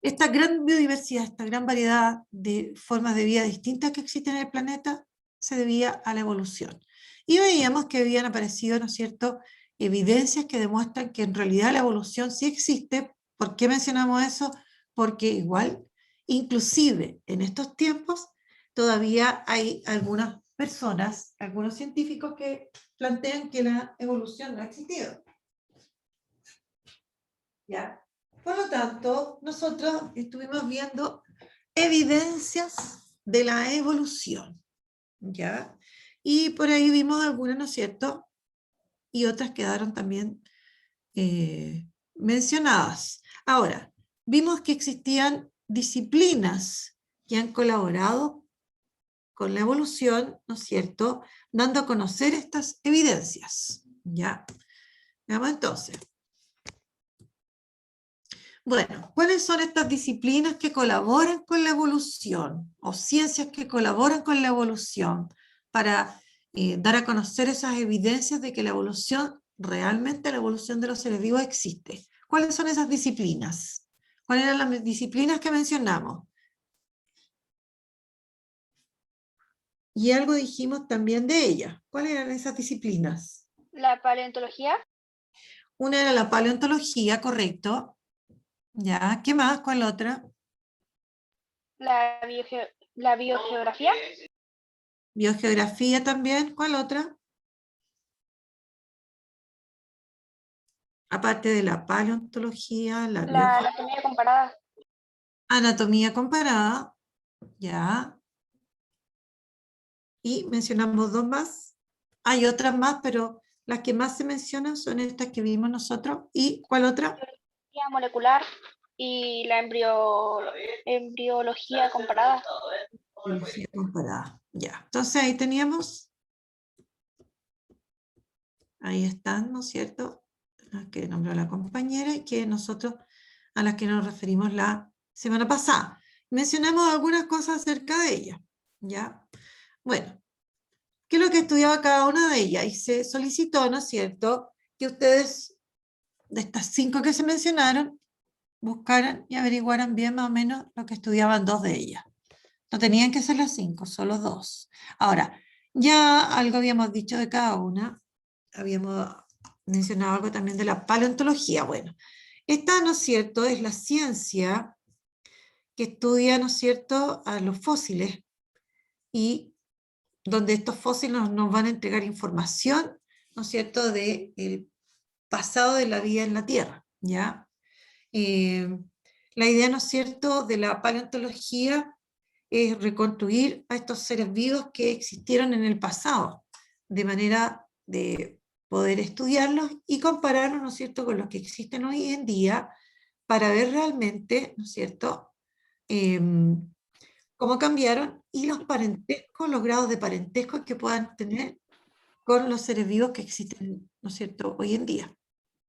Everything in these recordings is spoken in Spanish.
esta gran biodiversidad, esta gran variedad de formas de vida distintas que existen en el planeta, se debía a la evolución. Y veíamos que habían aparecido, ¿no es cierto?, evidencias que demuestran que en realidad la evolución sí existe. ¿Por qué mencionamos eso? Porque igual, inclusive en estos tiempos, todavía hay algunas personas, algunos científicos que plantean que la evolución no ha existido. ¿Ya? Por lo tanto, nosotros estuvimos viendo evidencias de la evolución, ¿ya? Y por ahí vimos algunas, ¿no es cierto? Y otras quedaron también mencionadas. Ahora, vimos que existían disciplinas que han colaborado con la evolución, ¿no es cierto?, dando a conocer estas evidencias, ¿ya? Veamos entonces. Bueno, ¿cuáles son estas disciplinas que colaboran con la evolución o ciencias que colaboran con la evolución para dar a conocer esas evidencias de que la evolución, realmente la evolución de los seres vivos existe? ¿Cuáles son esas disciplinas? ¿Cuáles eran las disciplinas que mencionamos? Y algo dijimos también de ellas. ¿Cuáles eran esas disciplinas? La paleontología. Una era la paleontología, correcto. ¿Ya? ¿Qué más? ¿Cuál otra? La biogeografía. Biogeografía también. ¿Cuál otra? Aparte de la paleontología, la anatomía comparada. anatomía comparada, ya. Y mencionamos dos más. Hay otras más, pero las que más se mencionan son estas que vimos nosotros. ¿Y cuál otra? Biología molecular y la embriología comparada. Biología comparada, ya. Entonces ahí teníamos, ahí están, ¿no es cierto?, las que nombró la compañera y que nosotros, a las que nos referimos la semana pasada. Mencionamos algunas cosas acerca de ellas, ¿ya? Bueno, ¿qué es lo que estudiaba cada una de ellas? Y se solicitó, ¿no es cierto?, que ustedes, de estas 5 que se mencionaron, buscaran y averiguaran bien más o menos lo que estudiaban 2 de ellas. No tenían que ser las 5, solo 2. Ahora, ya algo habíamos dicho de cada una, habíamos mencionado algo también de la paleontología. Bueno, esta, ¿no es cierto?, es la ciencia que estudia, ¿no es cierto?, a los fósiles, y donde estos fósiles nos van a entregar información, ¿no es cierto?, del pasado de la vida en la Tierra, ¿ya? La idea, ¿no es cierto?, de la paleontología es reconstruir a estos seres vivos que existieron en el pasado, de manera de poder estudiarlos y compararlos, ¿no es cierto?, con los que existen hoy en día, para ver realmente, ¿no es cierto?, cómo cambiaron y los parentescos, los grados de parentesco que puedan tener con los seres vivos que existen, ¿no es cierto?, hoy en día,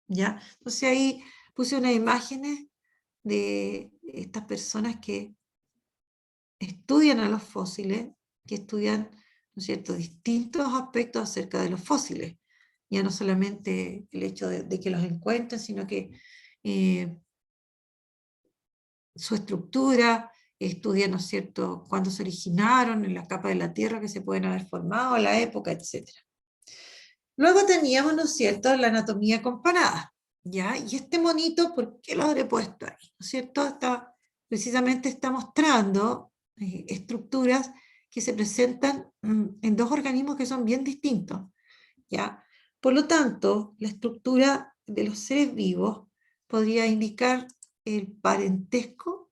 ¿ya? Entonces ahí puse unas imágenes de estas personas que estudian a los fósiles, que estudian, ¿no es cierto?, distintos aspectos acerca de los fósiles. Ya no solamente el hecho de que los encuentren, sino que su estructura, estudian, ¿no es cierto?, cuándo se originaron en la capa de la Tierra que se pueden haber formado, la época, etc. Luego teníamos, ¿no es cierto?, la anatomía comparada, ¿ya? Y este monito, ¿por qué lo habré puesto ahí? ¿No es cierto? Precisamente está mostrando estructuras que se presentan en 2 organismos que son bien distintos, ¿ya? Por lo tanto, la estructura de los seres vivos podría indicar el parentesco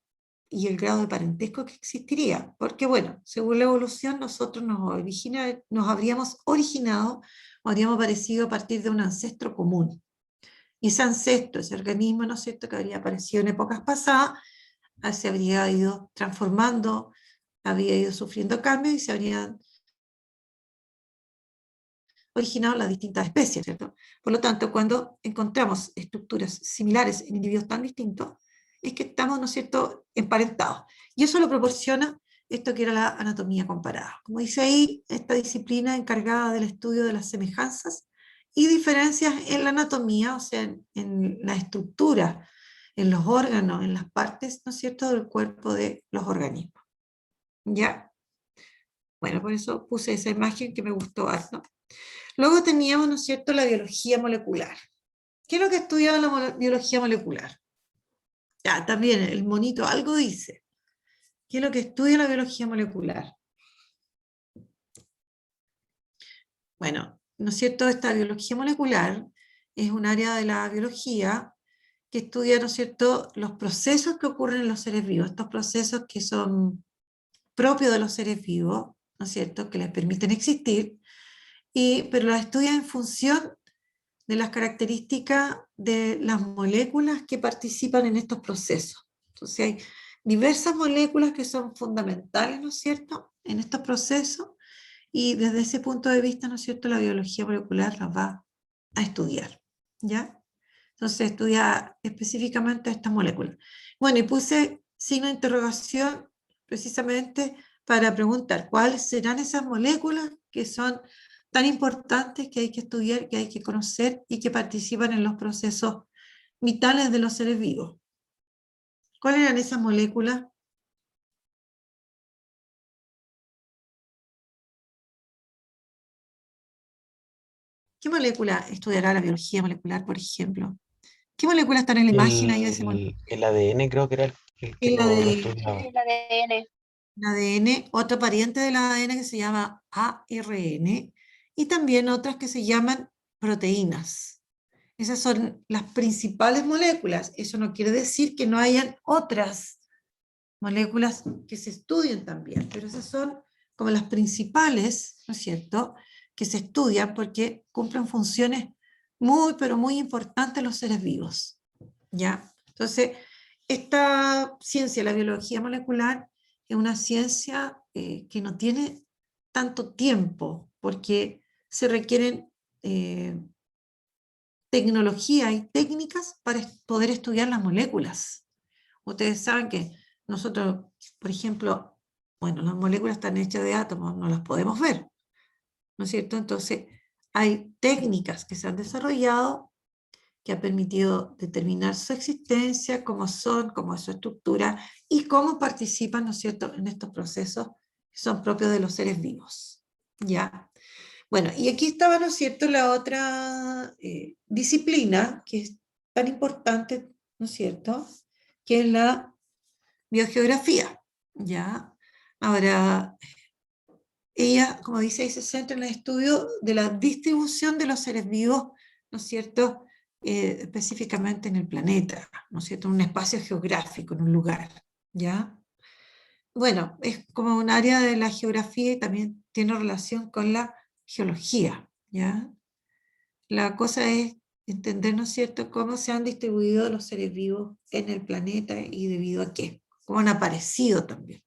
y el grado de parentesco que existiría, porque bueno, según la evolución nosotros nos habríamos originado, o habríamos aparecido a partir de un ancestro común, y ese ancestro, ese organismo, ¿no es cierto?, que habría aparecido en épocas pasadas, se habría ido transformando, habría ido sufriendo cambios y se habrían originado las distintas especies, ¿cierto? Por lo tanto, cuando encontramos estructuras similares en individuos tan distintos, es que estamos, ¿no es cierto?, emparentados. Y eso lo proporciona esto que era la anatomía comparada. Como dice ahí, esta disciplina encargada del estudio de las semejanzas y diferencias en la anatomía, o sea, en la estructura en los órganos, en las partes, ¿no es cierto?, del cuerpo de los organismos. ¿Ya? Bueno, por eso puse esa imagen que me gustó harto. Luego teníamos, ¿no es cierto?, la biología molecular. ¿Qué es lo que estudiaba la biología molecular? Ya, también el monito algo dice. ¿Qué es lo que estudia la biología molecular? Bueno, ¿no es cierto? Esta biología molecular es un área de la biología que estudia, ¿no es cierto?, los procesos que ocurren en los seres vivos, estos procesos que son propios de los seres vivos, ¿no es cierto?, que les permiten existir, pero los estudia en función de las características de las moléculas que participan en estos procesos. Entonces hay diversas moléculas que son fundamentales, ¿no es cierto?, en estos procesos, y desde ese punto de vista, ¿no es cierto?, la biología molecular las va a estudiar, ¿ya? Entonces estudia específicamente estas moléculas. Bueno, y puse signo de interrogación precisamente para preguntar cuáles serán esas moléculas que son tan importantes, que hay que estudiar, que hay que conocer y que participan en los procesos vitales de los seres vivos. ¿Cuáles eran esas moléculas? ¿Qué molécula estudiará la biología molecular, por ejemplo? ¿Qué moléculas están en la imagen ahí de ese molécula? El ADN creo que era el que El lo ADN, estudiaba. El ADN. el ADN, otra pariente del ADN que se llama ARN, y también otras que se llaman proteínas. Esas son las principales moléculas. Eso no quiere decir que no hayan otras moléculas que se estudien también, pero esas son como las principales, ¿no es cierto?, que se estudian porque cumplen funciones muy, pero muy importantes en los seres vivos, ¿ya? Entonces, esta ciencia, la biología molecular, es una ciencia que no tiene tanto tiempo, porque se requieren tecnología y técnicas para poder estudiar las moléculas. Ustedes saben que nosotros, por ejemplo, bueno, las moléculas están hechas de átomos, no las podemos ver, ¿no es cierto? Entonces, hay técnicas que se han desarrollado que han permitido determinar su existencia, cómo son, cómo es su estructura y cómo participan, ¿no es cierto?, en estos procesos que son propios de los seres vivos, ¿ya? Bueno, y aquí estaba, ¿no es cierto?, la otra disciplina que es tan importante, ¿no es cierto?, que es la biogeografía, ¿ya? Ahora, ella, como dice ahí, se centra en el estudio de la distribución de los seres vivos, ¿no es cierto?, específicamente en el planeta, ¿no es cierto?, en un espacio geográfico, en un lugar, ¿ya? Bueno, es como un área de la geografía y también tiene relación con la geología, ¿ya? La cosa es entender, ¿no es cierto?, cómo se han distribuido los seres vivos en el planeta y debido a qué, cómo han aparecido también.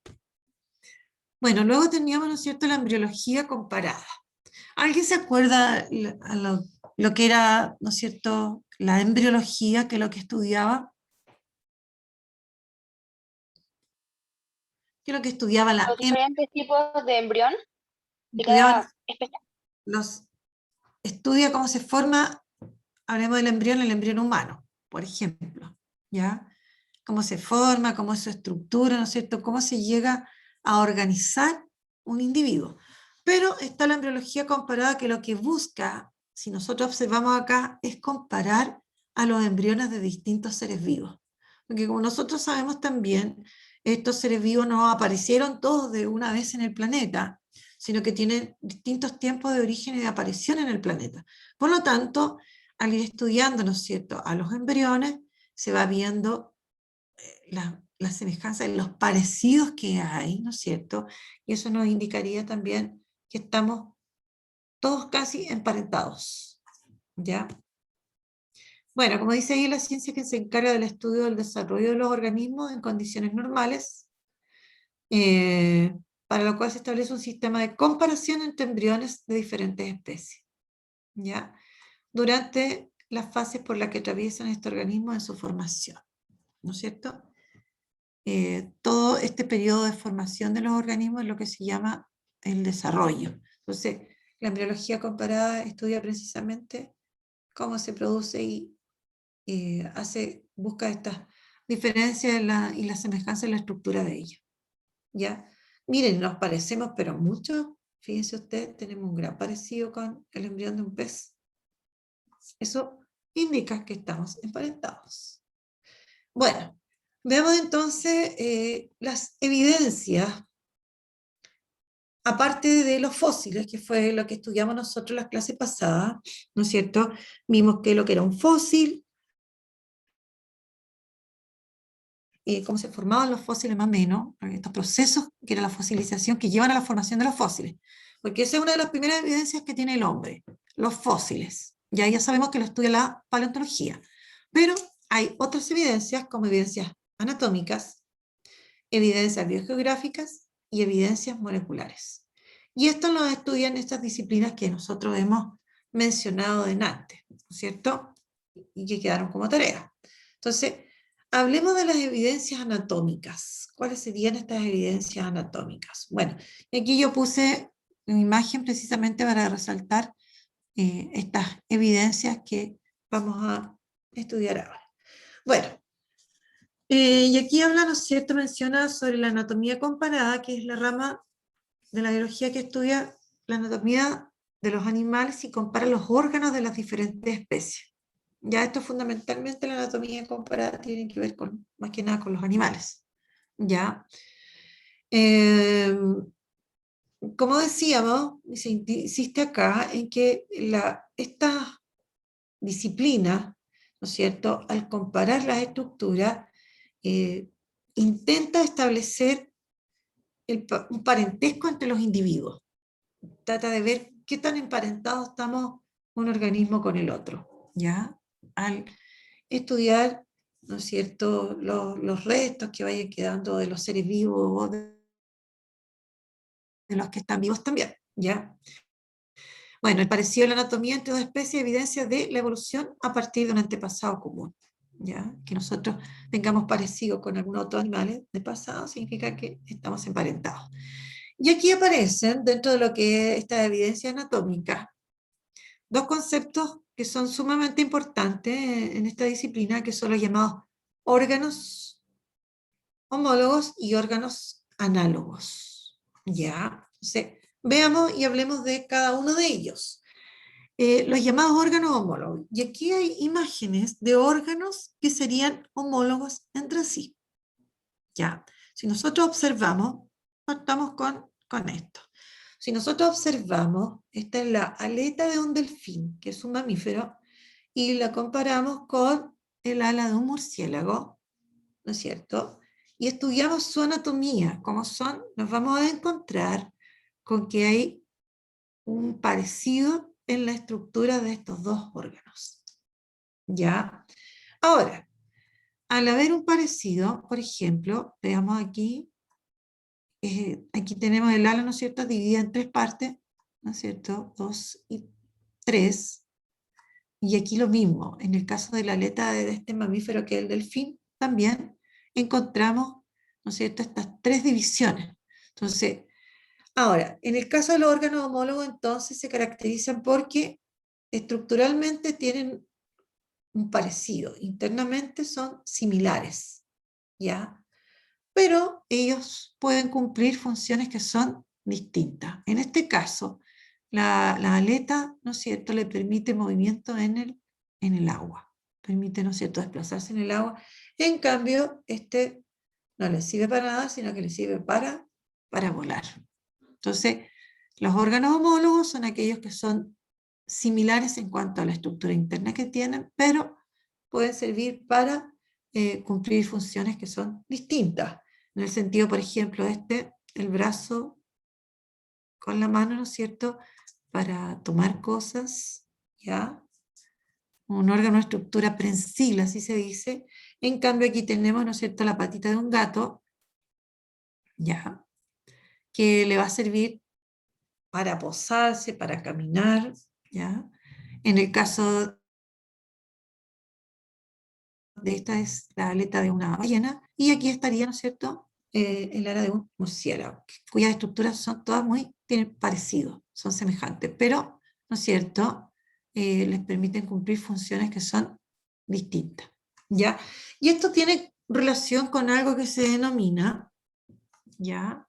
Bueno, luego teníamos, ¿no es cierto?, la embriología comparada. ¿Alguien se acuerda lo que era, ¿no es cierto?, la embriología, que es lo que estudiaba? ¿Qué es lo que estudiaba Los diferentes tipos de embrión de estudiaba cada especie. estudia cómo se forma, hablemos del embrión, el embrión humano, por ejemplo, ¿ya? Cómo se forma, cómo es su estructura, ¿no es cierto?, cómo se llega a organizar un individuo. Pero está la embriología comparada, que lo que busca, si nosotros observamos acá, es comparar a los embriones de distintos seres vivos. Porque como nosotros sabemos también, estos seres vivos no aparecieron todos de una vez en el planeta, sino que tienen distintos tiempos de origen y de aparición en el planeta. Por lo tanto, al ir estudiando, ¿no es cierto?, a los embriones, se va viendo la semejanza, los parecidos que hay, ¿no es cierto? Y eso nos indicaría también que estamos todos casi emparentados, ¿ya? Bueno, como dice ahí, la ciencia que se encarga del estudio del desarrollo de los organismos en condiciones normales, para lo cual se establece un sistema de comparación entre embriones de diferentes especies, ¿ya? Durante las fases por las que atraviesan este organismo en su formación, ¿no es cierto? Todo este periodo de formación de los organismos es lo que se llama el desarrollo. Entonces, la embriología comparada estudia precisamente cómo se produce y busca estas diferencias y la semejanza en la estructura de ella. ¿Ya? Miren, nos parecemos, pero mucho. Fíjense ustedes, tenemos un gran parecido con el embrión de un pez. Eso indica que estamos emparentados. Bueno, veamos entonces las evidencias, aparte de los fósiles, que fue lo que estudiamos nosotros la clase pasada, ¿no es cierto? Vimos que lo que era un fósil, cómo se formaban los fósiles más o menos, estos procesos que era la fosilización que llevan a la formación de los fósiles, porque esa es una de las primeras evidencias que tiene el hombre, los fósiles. Ya sabemos que lo estudia la paleontología, pero hay otras evidencias como evidencias anatómicas, evidencias biogeográficas y evidencias moleculares. Y esto lo estudian estas disciplinas que nosotros hemos mencionado antes, ¿no es cierto? Y que quedaron como tarea. Entonces, hablemos de las evidencias anatómicas. ¿Cuáles serían estas evidencias anatómicas? Bueno, aquí yo puse una imagen precisamente para resaltar estas evidencias que vamos a estudiar ahora. Bueno, y aquí habla, ¿no es cierto?, menciona sobre la anatomía comparada, que es la rama de la biología que estudia la anatomía de los animales y compara los órganos de las diferentes especies. Ya esto fundamentalmente la anatomía comparada tiene que ver con, más que nada, con los animales. Ya. Como decíamos, se insiste acá en que esta disciplina, ¿no es cierto?, al comparar las estructuras, intenta establecer un parentesco entre los individuos. Trata de ver qué tan emparentados estamos un organismo con el otro, ¿ya? Al estudiar, ¿no es cierto?, los restos que vayan quedando de los seres vivos o de los que están vivos también, ¿ya? Bueno, el parecido de la anatomía entre dos especies evidencia de la evolución a partir de un antepasado común, ¿ya? Que nosotros tengamos parecido con algunos otros animales de pasado significa que estamos emparentados. Y aquí aparecen, dentro de lo que es esta evidencia anatómica, dos conceptos que son sumamente importantes en esta disciplina, que son los llamados órganos homólogos y órganos análogos. ¿Ya? Entonces, veamos y hablemos de cada uno de ellos. Los llamados órganos homólogos. Y aquí hay imágenes de órganos que serían homólogos entre sí. ¿Ya? Si nosotros observamos, estamos con esto. Si nosotros observamos, esta es la aleta de un delfín, que es un mamífero, y la comparamos con el ala de un murciélago, ¿no es cierto? Y estudiamos su anatomía, cómo son, nos vamos a encontrar con que hay un parecido en la estructura de estos dos órganos. ¿Ya? Ahora, al haber un parecido, por ejemplo, veamos aquí, aquí tenemos el ala, ¿no es cierto?, dividida en tres partes, ¿no es cierto?, 2 y 3, y aquí lo mismo, en el caso de la aleta de este mamífero que es el delfín, también encontramos, ¿no es cierto?, estas tres divisiones. Entonces, ahora, en el caso de los órganos homólogos, entonces se caracterizan porque estructuralmente tienen un parecido, internamente son similares, ¿ya? Pero ellos pueden cumplir funciones que son distintas. En este caso, la aleta, ¿no es cierto?, le permite movimiento en el agua, permite, ¿no es cierto?, desplazarse en el agua. En cambio, este no le sirve para nada, sino que le sirve para volar. Entonces, los órganos homólogos son aquellos que son similares en cuanto a la estructura interna que tienen, pero pueden servir para cumplir funciones que son distintas. En el sentido, por ejemplo, el brazo con la mano, ¿no es cierto?, para tomar cosas, ¿ya? Un órgano de estructura prensil, así se dice. En cambio, aquí tenemos, ¿no es cierto?, la patita de un gato, ¿ya?, que le va a servir para posarse, para caminar, ¿ya? En el caso de esta es la aleta de una ballena, y aquí estaría, ¿no es cierto?, el ala de un murciélago, cuyas estructuras son todas tienen parecido, son semejantes, pero, ¿no es cierto?, les permiten cumplir funciones que son distintas, ¿ya? Y esto tiene relación con algo que se denomina, ¿ya?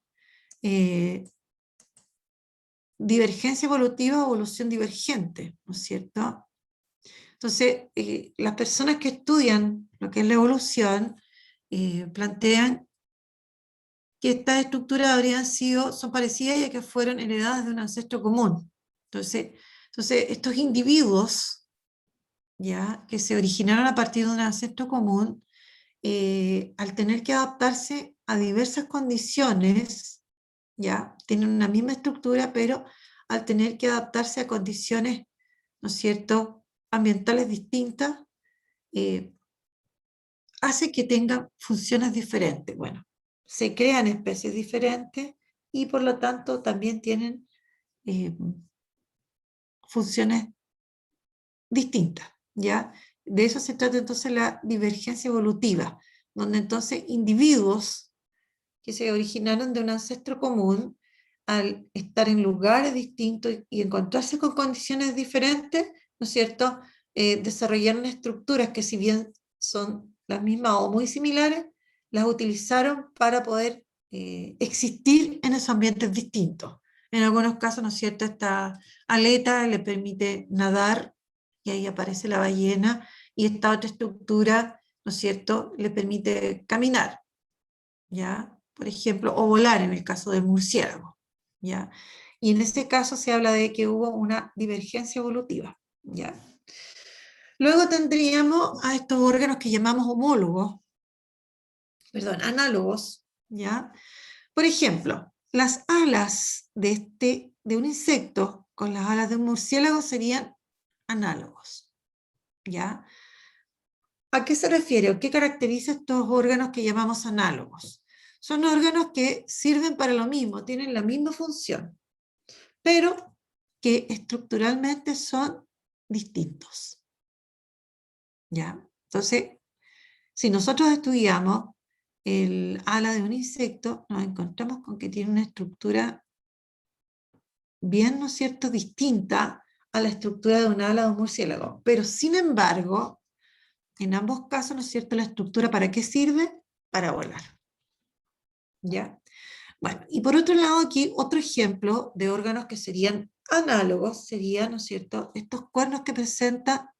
Divergencia evolutiva o evolución divergente, ¿no es cierto? Entonces, las personas que estudian lo que es la evolución plantean que estas estructuras son parecidas ya que fueron heredadas de un ancestro común. Entonces estos individuos, ¿ya?, que se originaron a partir de un ancestro común, al tener que adaptarse a diversas condiciones, ¿ya?, tienen una misma estructura, pero al tener que adaptarse a condiciones, ¿no es cierto?, ambientales distintas, hace que tengan funciones diferentes. Bueno, se crean especies diferentes y por lo tanto también tienen funciones distintas, ¿ya? De eso se trata entonces la divergencia evolutiva, donde entonces individuos que se originaron de un ancestro común, al estar en lugares distintos y encontrarse con condiciones diferentes, ¿no es cierto?, desarrollaron estructuras que, si bien son las mismas o muy similares, las utilizaron para poder existir en esos ambientes distintos. En algunos casos, ¿no es cierto?, esta aleta le permite nadar, y ahí aparece la ballena, y esta otra estructura, ¿no es cierto?, le permite caminar, ¿ya?, por ejemplo, o volar en el caso del murciélago, ¿ya? Y en este caso se habla de que hubo una divergencia evolutiva, ¿ya? Luego tendríamos a estos órganos que llamamos análogos, ¿ya? Por ejemplo, las alas de un insecto con las alas de un murciélago serían análogos, ¿ya? ¿A qué se refiere o qué caracteriza estos órganos que llamamos análogos? Son órganos que sirven para lo mismo, tienen la misma función, pero que estructuralmente son distintos, ¿ya? Entonces, si nosotros estudiamos el ala de un insecto, nos encontramos con que tiene una estructura bien, ¿no es cierto?, distinta a la estructura de un ala de un murciélago, pero sin embargo, en ambos casos, ¿no es cierto?, la estructura, ¿para qué sirve? Para volar, ¿ya? Bueno, y por otro lado aquí, otro ejemplo de órganos que serían análogos, serían, ¿no es cierto?, estos cuernos que presenta,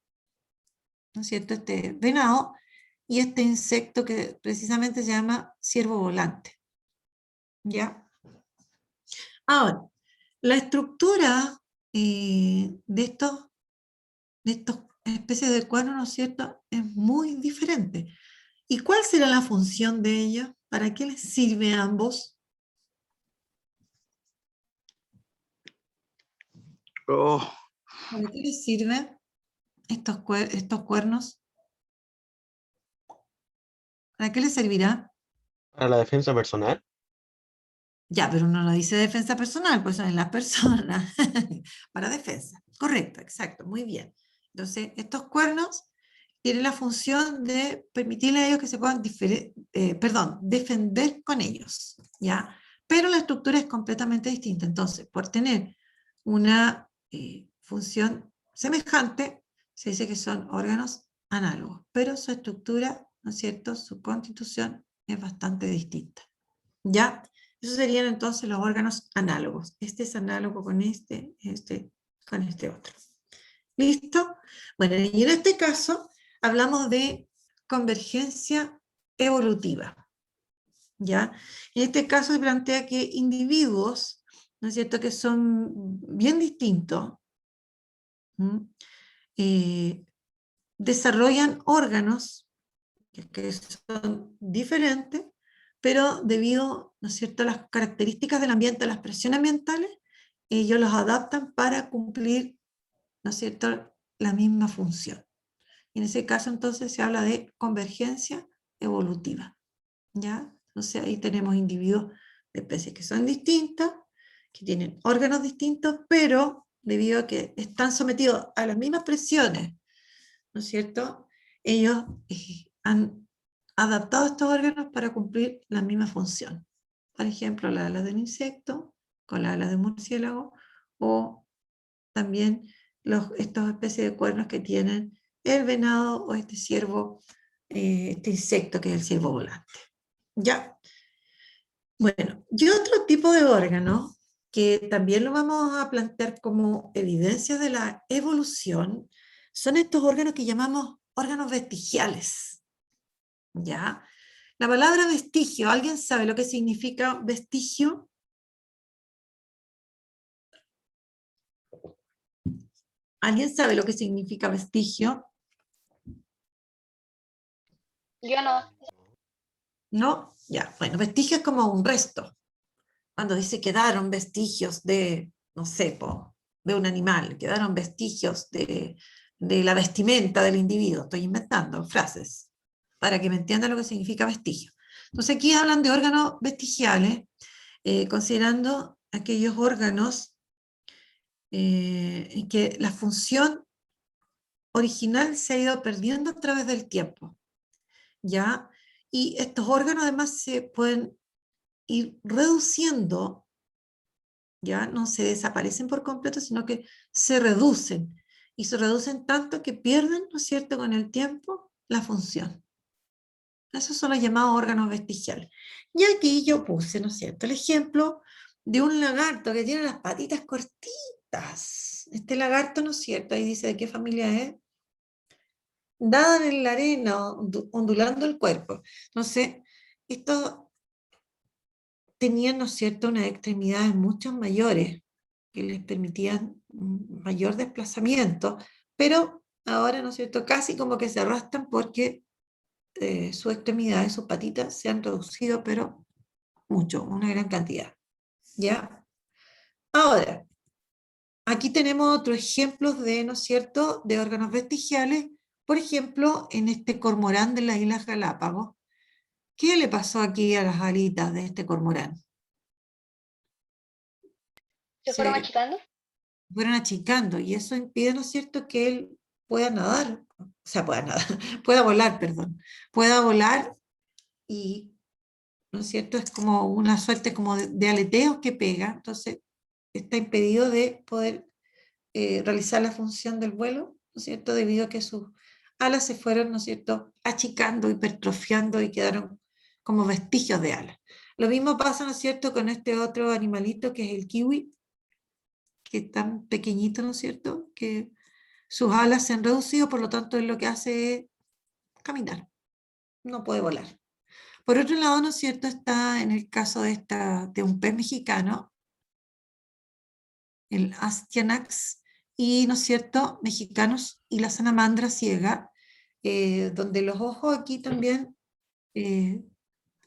¿no es cierto?, este venado, y este insecto que precisamente se llama ciervo volante, ¿ya? Ahora, la estructura de estos especies de cuernos, ¿no es cierto?, es muy diferente. ¿Y cuál será la función de ellos? ¿Para qué les sirve a ambos? Oh, ¿Para qué les sirven estos cuernos? ¿Para qué les servirá? Para la defensa personal. Ya, pero uno no dice defensa personal, pues son las personas. Para defensa. Correcto, exacto, muy bien. Entonces, estos cuernos tienen la función de permitirle a ellos que se puedan defender con ellos, ¿ya? Pero la estructura es completamente distinta. Entonces, por tener una función semejante, se dice que son órganos análogos, pero su estructura, ¿no es cierto?, su constitución es bastante distinta, ¿ya? Esos serían entonces los órganos análogos. Este es análogo con este con este otro. ¿Listo? Bueno, y en este caso hablamos de convergencia evolutiva, ¿ya? En este caso se plantea que individuos, ¿no es cierto?, que son bien distintos, desarrollan órganos que son diferentes, pero debido, ¿no es cierto?, a las características del ambiente, a las presiones ambientales, ellos los adaptan para cumplir, ¿no es cierto?, la misma función. En ese caso, entonces, se habla de convergencia evolutiva, ¿ya? Entonces, ahí tenemos individuos de especies que son distintas, que tienen órganos distintos, pero debido a que están sometidos a las mismas presiones, ¿no es cierto?, ellos han adaptado estos órganos para cumplir la misma función. Por ejemplo, la ala del insecto con la ala del murciélago, o también estas especies de cuernos que tienen el venado o este ciervo este insecto que es el ciervo volante. Ya. Bueno, y otro tipo de órgano que también lo vamos a plantear como evidencia de la evolución son estos órganos que llamamos órganos vestigiales. ¿Ya? La palabra vestigio, ¿alguien sabe lo que significa vestigio? ¿Alguien sabe lo que significa vestigio? Yo no. ¿No? Ya, bueno, vestigio es como un resto. Cuando dice quedaron vestigios de, no sé, de un animal, quedaron vestigios de la vestimenta del individuo. Estoy inventando frases para que me entiendan lo que significa vestigio. Entonces aquí hablan de órganos vestigiales, considerando aquellos órganos en que la función original se ha ido perdiendo a través del tiempo, ¿ya? Y estos órganos además se pueden ir reduciendo, ya no se desaparecen por completo, sino que se reducen, y se reducen tanto que pierden, ¿no es cierto?, con el tiempo la función. Esos son los llamados órganos vestigiales. Y aquí yo puse, ¿no es cierto?, el ejemplo de un lagarto que tiene las patitas cortitas. Este lagarto, ¿no es cierto?, ahí dice de qué familia es. Nadan en la arena, ondulando el cuerpo. Entonces, estos tenían, ¿no es cierto?, unas extremidades mucho mayores que les permitían un mayor desplazamiento, pero ahora, ¿no es cierto?, casi como que se arrastran porque sus extremidades, sus patitas se han reducido, pero mucho, una gran cantidad. ¿Ya? Ahora, aquí tenemos otros ejemplos de, ¿no es cierto?, de órganos vestigiales, por ejemplo, en este cormorán de las Islas Galápagos. ¿Qué le pasó aquí a las alitas de este cormorán? ¿Se fueron Se achicando? fueron achicando y eso impide, ¿no es cierto?, que él pueda nadar, o sea, pueda nadar, pueda volar, perdón, pueda volar y, ¿no es cierto?, es como una suerte como de aleteos que pega, entonces está impedido de poder realizar la función del vuelo, ¿no es cierto?, debido a que sus alas se fueron, ¿no es cierto?, achicando, hipertrofiando y quedaron como vestigios de alas. Lo mismo pasa, ¿no es cierto?, con este otro animalito que es el kiwi, que es tan pequeñito, ¿no es cierto?, que sus alas se han reducido, por lo tanto él lo que hace es caminar, no puede volar. Por otro lado, ¿no es cierto?, está en el caso de un pez mexicano, el Astyanax, y, ¿no es cierto?, mexicanos, y la salamandra ciega, donde los ojos aquí también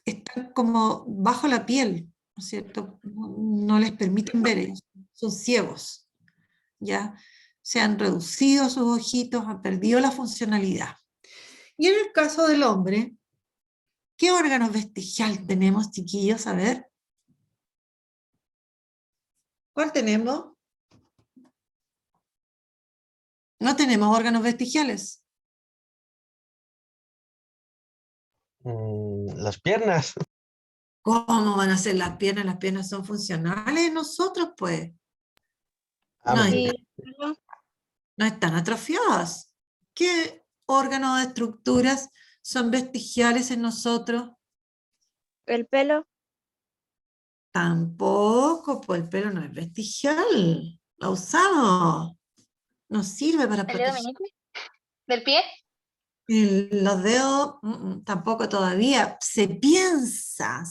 están como bajo la piel, ¿no es cierto?, no les permiten ver, ellos son ciegos, ¿ya? Se han reducido sus ojitos, han perdido la funcionalidad. Y en el caso del hombre, ¿qué órganos vestigial tenemos, chiquillos? A ver. ¿Cuál tenemos? No tenemos órganos vestigiales. Las piernas. ¿Cómo van a ser las piernas? Las piernas son funcionales en nosotros, pues. Ah, No, mentira. Sí. Ujú. no están atrofiadas. ¿Qué órganos o estructuras son vestigiales en nosotros? El pelo, Tampoco, pues el pelo no es vestigial. Lo usamos. Nos sirve para ¿El dedo proteger. meñique? ¿Del pie? Los dedos, tampoco todavía. Se piensa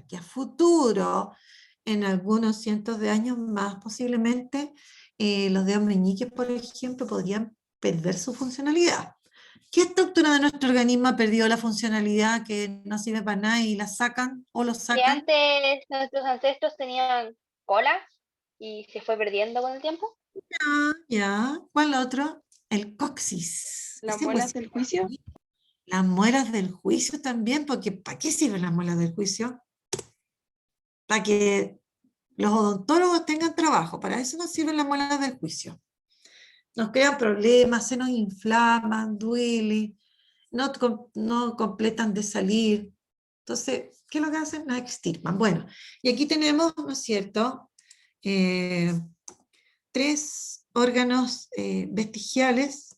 que a futuro, en algunos cientos de años más, posiblemente, los dedos meñiques, por ejemplo, podrían perder su funcionalidad. ¿Qué estructura de nuestro organismo ha perdido la funcionalidad que no sirve para nada y la sacan o lo Que sacan? antes nuestros ancestros tenían cola y se fue perdiendo con el tiempo. Ah, ya. ¿Cuál otro? El coxis. las Ese muelas huesito del juicio. ahí. Las muelas del juicio también, porque ¿para qué sirven las muelas del juicio? Para que los odontólogos tengan trabajo, para eso nos sirven las muelas del juicio. Nos crean problemas, se nos inflaman, duele, no completan de salir. Entonces, ¿qué es lo que hacen? Las extirpan. Bueno, y aquí tenemos, ¿no es cierto?, eh, 3 órganos vestigiales.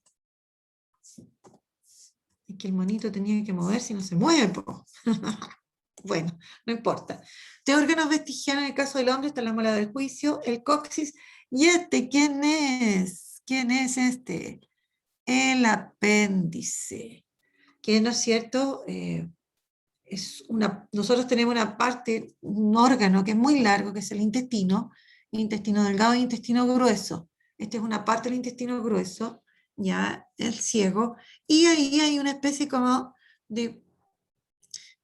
Es que el monito tenía que moverse y no se mueve, po. Bueno, no importa. De órganos vestigiales, en el caso del hombre está la muela del juicio, el coxis, y este, ¿quién es? ¿Quién es este? El apéndice, que no es cierto, nosotros tenemos una parte, un órgano que es muy largo, que es el intestino delgado y intestino grueso. Esta es una parte del intestino grueso, ya el ciego, y ahí hay una especie como de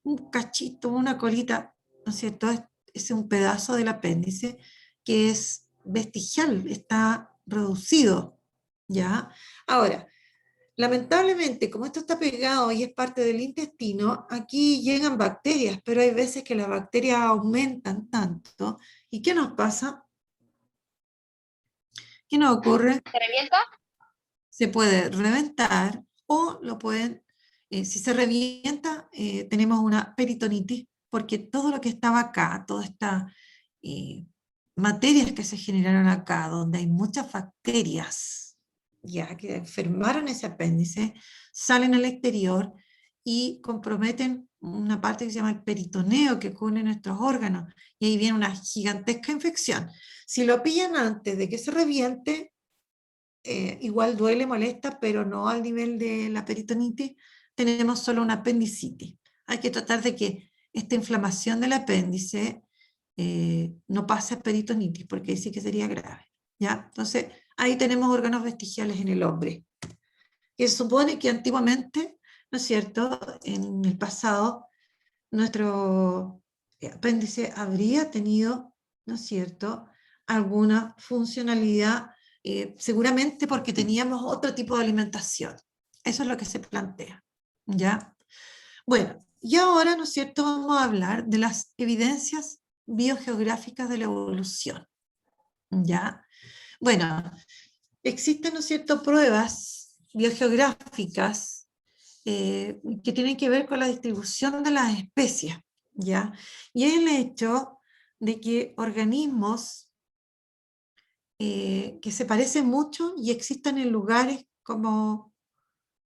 un cachito, una colita, ¿no es cierto? Es un pedazo del apéndice que es vestigial, está reducido, ¿ya? Ahora, lamentablemente, como esto está pegado y es parte del intestino, aquí llegan bacterias, pero hay veces que las bacterias aumentan tanto. ¿Y qué nos pasa? ¿Qué nos ocurre? ¿Se revienta? Se puede reventar o lo pueden, si se revienta, tenemos una peritonitis, porque todo lo que estaba acá, todas estas materias que se generaron acá, donde hay muchas bacterias, ya que enfermaron ese apéndice, salen al exterior y comprometen una parte que se llama el peritoneo, que cubre nuestros órganos, y ahí viene una gigantesca infección. Si lo pillan antes de que se reviente, igual duele, molesta, pero no al nivel de la peritonitis, tenemos solo una apendicitis. Hay que tratar de que esta inflamación del apéndice no pase a peritonitis, porque ahí sí que sería grave, ¿ya? Entonces, ahí tenemos órganos vestigiales en el hombre, que se supone que antiguamente, ¿no es cierto?, en el pasado, nuestro apéndice habría tenido, ¿no es cierto?, alguna funcionalidad, seguramente porque teníamos otro tipo de alimentación. Eso es lo que se plantea, ¿ya? Bueno, y ahora, ¿no es cierto?, vamos a hablar de las evidencias biogeográficas de la evolución, ¿ya? Bueno, existen, ¿no es cierto?, pruebas biogeográficas que tienen que ver con la distribución de las especies, ¿ya? Y es el hecho de que organismos que se parecen mucho y existen en lugares como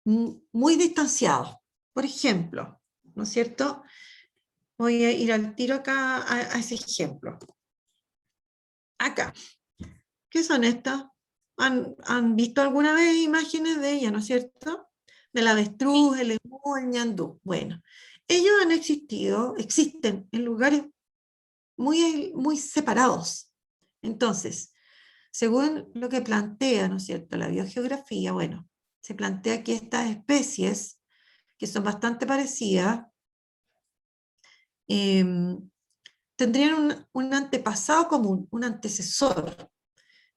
muy distanciados. Por ejemplo, ¿no es cierto? Voy a ir al tiro acá a ese ejemplo. Acá. ¿Qué son estas? ¿Han visto alguna vez imágenes de ellas, no es cierto? Del avestruz, el emú, el ñandú. Bueno, ellos han existido, existen en lugares muy separados. Entonces, según lo que plantea, ¿no es cierto?, la biogeografía, bueno, se plantea que estas especies, que son bastante parecidas, tendrían un antepasado común, un antecesor.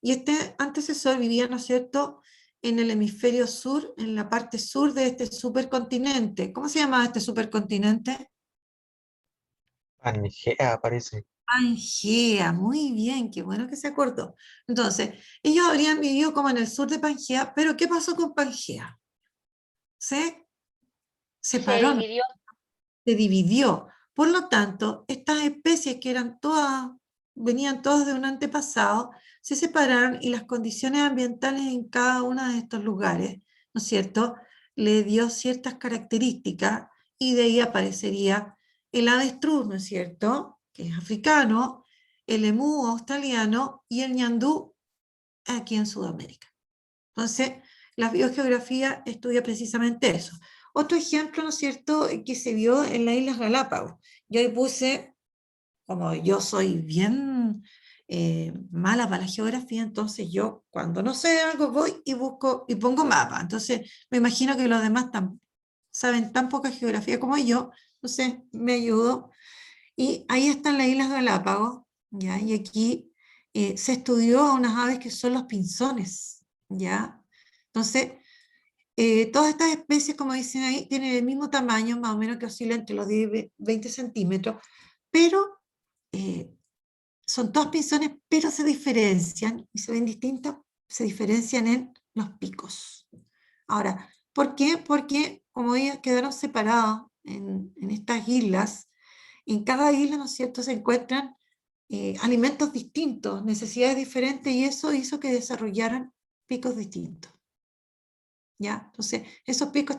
Y este antecesor vivía, ¿no es cierto?, en el hemisferio sur, en la parte sur de este supercontinente. ¿Cómo se llamaba este supercontinente? Pangea, parece. Pangea, muy bien, qué bueno que se acordó. Entonces, ellos habrían vivido como en el sur de Pangea, pero ¿qué pasó con Pangea? Se Se separó, ¿no? dividió. Se dividió. Por lo tanto, estas especies que eran todas, venían todas de un antepasado, se separaron y las condiciones ambientales en cada uno de estos lugares, ¿no es cierto?, le dio ciertas características y de ahí aparecería el avestruz, ¿no es cierto?, que es africano, el emú australiano y el ñandú aquí en Sudamérica. Entonces, la biogeografía estudia precisamente eso. Otro ejemplo, ¿no es cierto?, que se vio en las Islas Galápagos. Yo ahí puse, como yo soy bien mala para la geografía, entonces yo cuando no sé algo voy y busco y pongo mapa. Entonces me imagino que los demás saben tan poca geografía como yo, entonces me ayudó. Y ahí están las Islas Galápagos, ¿ya? Y aquí se estudió a unas aves que son los pinzones, ¿ya? Entonces, todas estas especies, como dicen ahí, tienen el mismo tamaño, más o menos que oscila entre los 10 y 20 centímetros, pero son todos pinzones, pero se diferencian y se ven distintos, se diferencian en los picos. Ahora, ¿por qué? Porque como ellos quedaron separados en estas islas, en cada isla, ¿no es cierto?, se encuentran alimentos distintos, necesidades diferentes, y eso hizo que desarrollaran picos distintos. ¿ya? Entonces, esos picos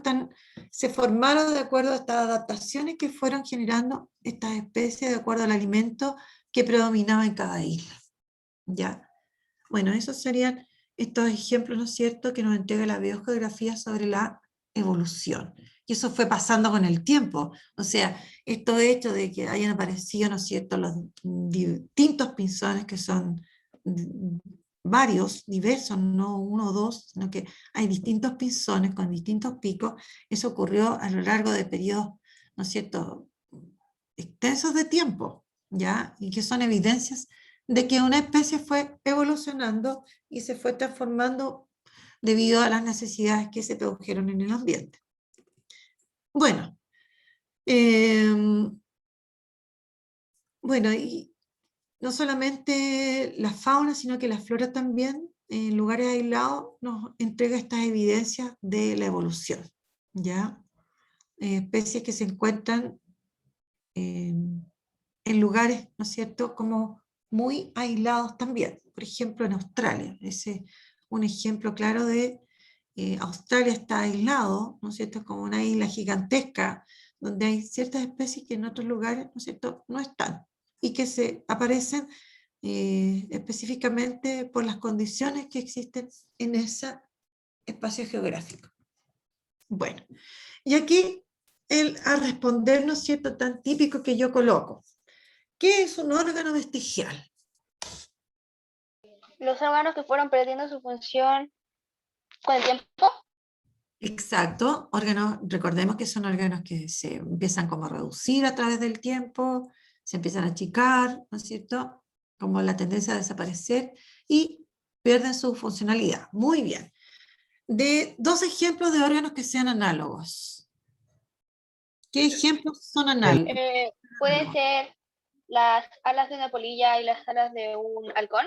se formaron de acuerdo a estas adaptaciones que fueron generando estas especies de acuerdo al alimento que predominaba en cada isla, ¿ya? Bueno, esos serían estos ejemplos, ¿no es cierto?, que nos entrega la biogeografía sobre la evolución. Y eso fue pasando con el tiempo. O sea, esto hecho de que hayan aparecido, ¿no es cierto?, los distintos pinzones, que son varios, diversos, no uno o dos, sino que hay distintos pinzones con distintos picos. Eso ocurrió a lo largo de periodos, ¿no es cierto?, extensos de tiempo, ¿ya? Y que son evidencias de que una especie fue evolucionando y se fue transformando debido a las necesidades que se produjeron en el ambiente. Bueno, bueno, y no solamente la fauna, sino que la flora también, en lugares aislados, nos entrega estas evidencias de la evolución, ¿ya? Especies que se encuentran en lugares, ¿no es cierto?, como muy aislados también. Por ejemplo, en Australia, ese es un ejemplo claro de Australia está aislado, ¿no es cierto?, es como una isla gigantesca, donde hay ciertas especies que en otros lugares, ¿no es cierto?, no están, y que se aparecen específicamente por las condiciones que existen en ese espacio geográfico. Bueno, y aquí a responder, ¿no es cierto?, tan típico que yo coloco. ¿Qué es un órgano vestigial? Los órganos que fueron perdiendo su función con el tiempo. Exacto, órganos, recordemos que son órganos que se empiezan como a reducir a través del tiempo, se empiezan a achicar, ¿no es cierto?, como la tendencia a desaparecer y pierden su funcionalidad. Muy bien. De dos ejemplos de órganos que sean análogos. ¿Qué ejemplos son análogos? Pueden ser las alas de una polilla y las alas de un halcón,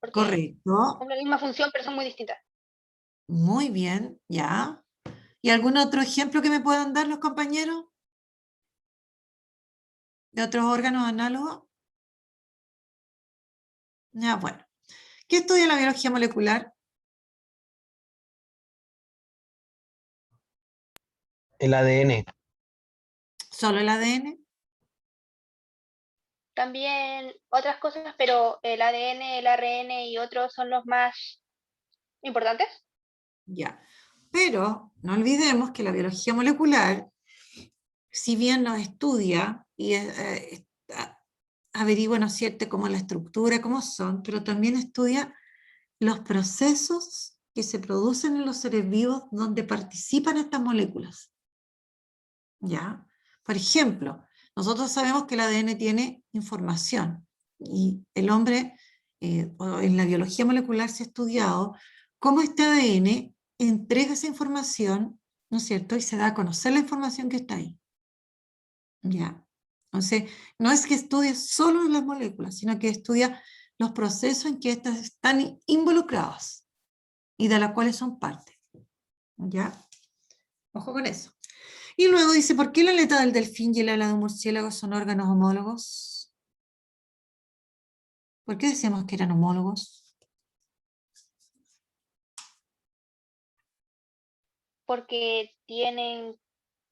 porque Correcto, cumplen la misma función, pero son muy distintas. muy bien, ya. ¿Y algún otro ejemplo que me puedan dar los compañeros de otros órganos análogos? Ya, bueno. ¿Qué estudia la biología molecular? El ADN. ¿Solo el ADN? También otras cosas, pero el ADN, el ARN y otros son los más importantes. Ya. Pero no olvidemos que la biología molecular, si bien nos estudia y averigua, ¿no es cierto?, cómo la estructura, cómo son, pero también estudia los procesos que se producen en los seres vivos donde participan estas moléculas. ¿Ya? Por ejemplo, nosotros sabemos que el ADN tiene información y el hombre, en la biología molecular se ha estudiado cómo este ADN entrega esa información, ¿no es cierto?, y se da a conocer la información que está ahí. ¿Ya? Entonces, no es que estudie solo las moléculas, sino que estudia los procesos en que éstas están involucradas y de las cuales son parte. ¿Ya? Ojo con eso. Y luego dice, ¿por qué la aleta del delfín y el ala de un murciélago son órganos homólogos? ¿Por qué decíamos que eran homólogos? Porque tienen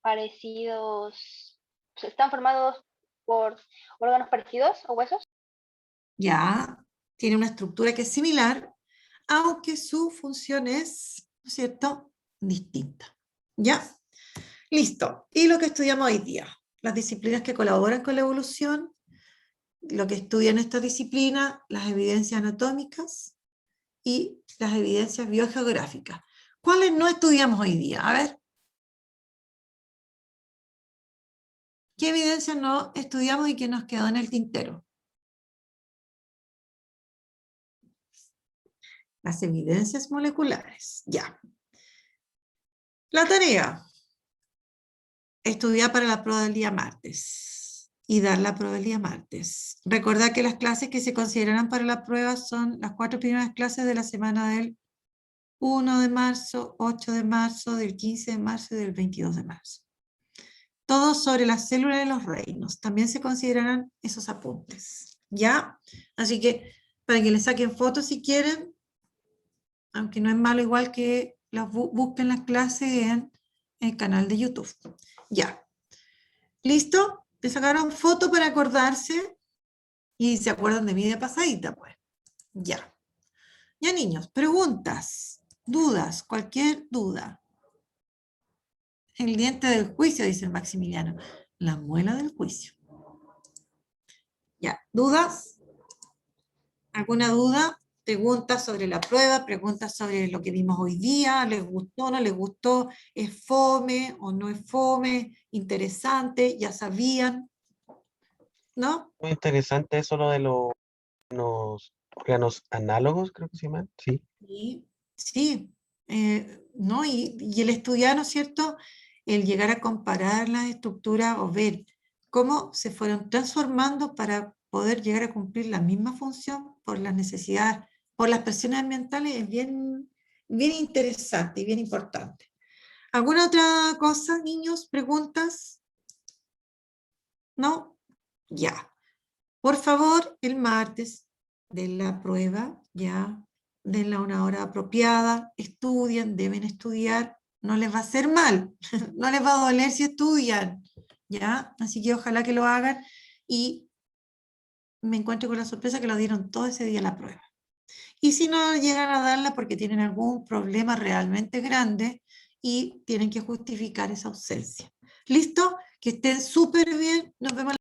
parecidos, están formados por órganos parecidos o huesos. Ya, tiene una estructura que es similar, aunque su función es, ¿no es cierto?, distinta. ¿Ya? Listo. Y lo que estudiamos hoy día, las disciplinas que colaboran con la evolución, lo que estudian esta disciplina, las evidencias anatómicas y las evidencias biogeográficas. ¿Cuáles no estudiamos hoy día? A ver. ¿Qué evidencias no estudiamos y que nos quedó en el tintero? Las evidencias moleculares. Ya. La tarea. Estudiar para la prueba del día martes y dar la prueba del día martes. Recordad que las clases que se consideran para la prueba son las 4 primeras clases de la semana del 1 de marzo, 8 de marzo, del 15 de marzo y del 22 de marzo. Todo sobre las células de los reinos. También se considerarán esos apuntes. ¿Ya? Así que para que le saquen fotos si quieren, aunque no es malo igual que busquen las clases en el canal de YouTube. Ya. ¿Listo? ¿Te sacaron foto para acordarse? Y se acuerdan de mí de pasadita, pues. Ya. Ya, niños, preguntas, dudas, cualquier duda. El diente del juicio, dice el Maximiliano. La muela del juicio. Ya, ¿dudas? ¿Alguna duda? Preguntas sobre la prueba, preguntas sobre lo que vimos hoy día, ¿les gustó, no les gustó? ¿Es fome o no es fome? ¿Interesante? ¿Ya sabían? ¿No? Muy interesante eso lo de los órganos análogos, creo que se llaman. Sí. Sí, sí, ¿no? Y el estudiar, ¿no es cierto? El llegar a comparar las estructuras o ver cómo se fueron transformando para poder llegar a cumplir la misma función por las necesidades, por las presiones ambientales, es bien, bien interesante y bien importante. ¿Alguna otra cosa, niños? ¿Preguntas? ¿No? Ya. Por favor, el martes de la prueba, ya, denla una hora apropiada, estudien, deben estudiar, no les va a hacer mal, no les va a doler si estudian, ya, así que ojalá que lo hagan y me encuentro con la sorpresa que lo dieron todo ese día la prueba. Y si no llegan a darla porque tienen algún problema realmente grande y tienen que justificar esa ausencia. ¿Listo? Que estén súper bien, nos vemos.